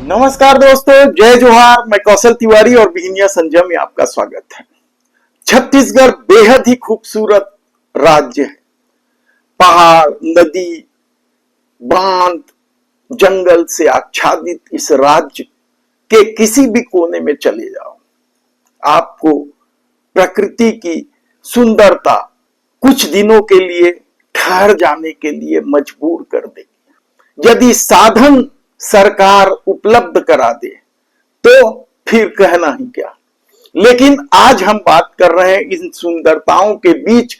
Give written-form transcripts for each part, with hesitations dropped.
नमस्कार दोस्तों, जय जोहार। मैं कौशल तिवारी और बिहिनिया संजय में आपका स्वागत है। छत्तीसगढ़ बेहद ही खूबसूरत राज्य है। पहाड़, नदी, बांध, जंगल से आच्छादित इस राज्य के किसी भी कोने में चले जाओ, आपको प्रकृति की सुंदरता कुछ दिनों के लिए ठहर जाने के लिए मजबूर कर देगी। यदि साधन सरकार उपलब्ध करा दे तो फिर कहना ही क्या। लेकिन आज हम बात कर रहे हैं इन सुंदरताओं के बीच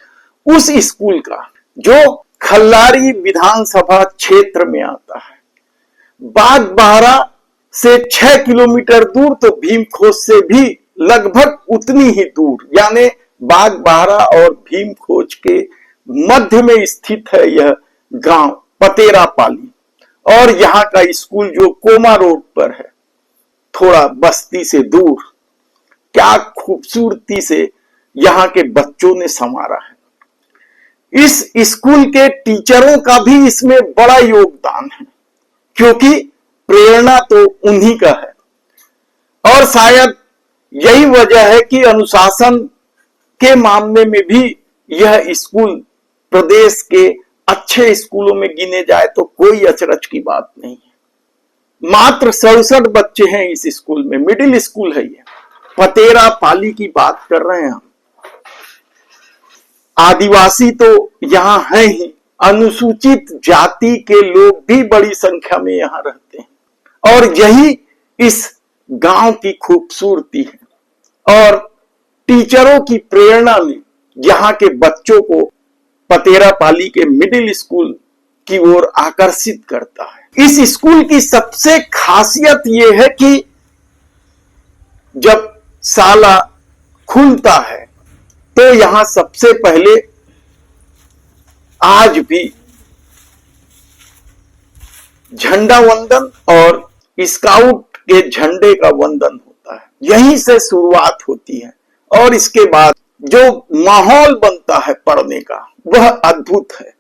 उस स्कूल का जो खल्लारी विधानसभा क्षेत्र में आता है। बागबाहरा से 6 किलोमीटर दूर, तो भीमखोज से भी लगभग उतनी ही दूर, यानी बागबाहरा और भीमखोज के मध्य में स्थित है यह गांव पतेरापाली। और यहाँ का स्कूल जो कोमा रोड पर है, थोड़ा बस्ती से दूर, क्या खूबसूरती से यहाँ के बच्चों ने संवारा है। इस स्कूल के टीचरों का भी इसमें बड़ा योगदान है, क्योंकि प्रेरणा तो उन्हीं का है। और शायद यही वजह है कि अनुशासन के मामले में भी यह स्कूल प्रदेश के अच्छे स्कूलों में गिने जाए तो कोई अचरज की बात नहीं है। मात्र 67 बच्चे हैं इस स्कूल में, मिडिल स्कूल है ये। पतेरापाली की बात कर रहे हैं हम। आदिवासी तो यहां है ही, अनुसूचित जाति के लोग भी बड़ी संख्या में यहां रहते हैं। और यही इस गांव की खूबसूरती है। और टीचरों की प्रेरणा ने यहां के बच्चों को पतेरापाली के मिडिल स्कूल की ओर आकर्षित करता है। इस स्कूल की सबसे खासियत यह है कि जब साला खुलता है तो यहां सबसे पहले आज भी झंडा वंदन और स्काउट के झंडे का वंदन होता है। यहीं से शुरुआत होती है और इसके बाद जो माहौल बनता है पढ़ने का वह अद्भुत है।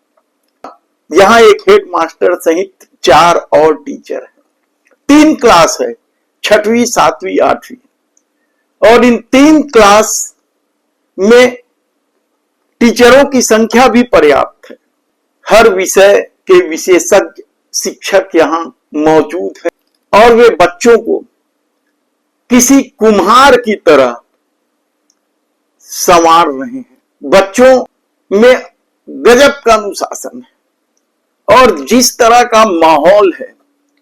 यहां एक हेड मास्टर सहित 4 और टीचर हैं। 3 क्लास है, 6वीं, 7वीं, 8वीं। और इन 3 क्लास में टीचरों की संख्या भी पर्याप्त है। हर विषय के विशेषज्ञ शिक्षक यहां मौजूद है और वे बच्चों को किसी कुम्हार की तरह संवार रहे हैं। बच्चों में गजब का अनुशासन है और जिस तरह का माहौल है,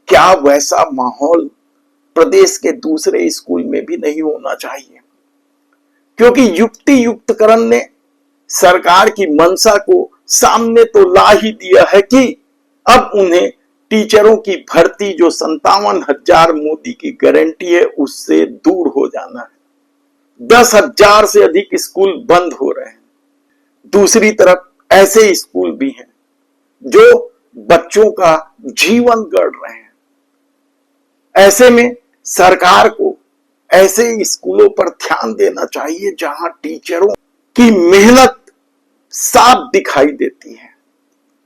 क्या वैसा माहौल प्रदेश के दूसरे स्कूल में भी नहीं होना चाहिए। क्योंकि युक्ति युक्तकरण ने सरकार की मंशा को सामने तो ला ही दिया है कि अब उन्हें टीचरों की भर्ती जो 57,000 मोदी की गारंटी है उससे दूर हो जाना है। 10,000 से अधिक स्कूल बंद हो रहे हैं। दूसरी तरफ ऐसे स्कूल भी हैं जो बच्चों का जीवन गढ़ रहे हैं। ऐसे में सरकार को ऐसे स्कूलों पर ध्यान देना चाहिए जहां टीचरों की मेहनत साफ दिखाई देती है।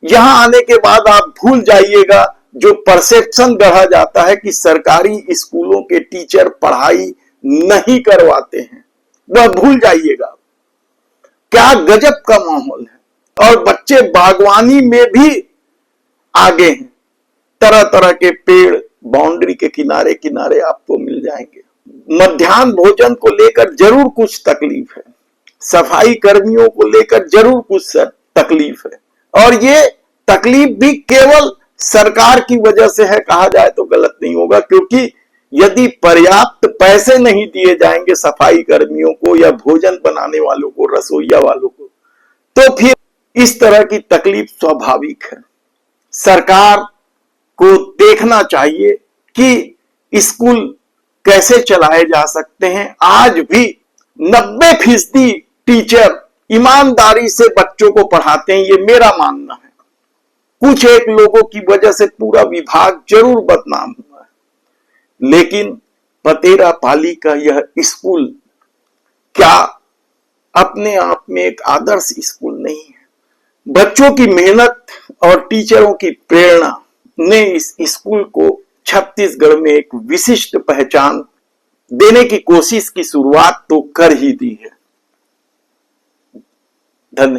यहां आने के बाद आप भूल जाइएगा जो परसेप्शन गढ़ा जाता है कि सरकारी स्कूलों के टीचर पढ़ाई नहीं करवाते हैं, वह भूल जाइएगा। क्या गजब का माहौल है। और बच्चे बागवानी में भी आगे हैं। तरह तरह के पेड़ बाउंड्री के किनारे किनारे आपको मिल जाएंगे। मध्याह्न भोजन को लेकर जरूर कुछ तकलीफ है, सफाई कर्मियों को लेकर जरूर कुछ तकलीफ है। और ये तकलीफ भी केवल सरकार की वजह से है कहा जाए तो गलत नहीं होगा, क्योंकि यदि पर्याप्त पैसे नहीं दिए जाएंगे सफाई कर्मियों को या भोजन बनाने वालों को, रसोइया वालों को, तो फिर इस तरह की तकलीफ स्वाभाविक है। सरकार को देखना चाहिए कि स्कूल कैसे चलाए जा सकते हैं। आज भी 90% टीचर ईमानदारी से बच्चों को पढ़ाते हैं, ये मेरा मानना है। कुछ एक लोगों की वजह से पूरा विभाग जरूर बदनाम हुआ है, लेकिन पतेरापाली का यह स्कूल क्या अपने आप में एक आदर्श स्कूल नहीं है। बच्चों की मेहनत और टीचरों की प्रेरणा ने इस स्कूल को छत्तीसगढ़ में एक विशिष्ट पहचान देने की कोशिश की शुरुआत तो कर ही दी है। धन्यवाद।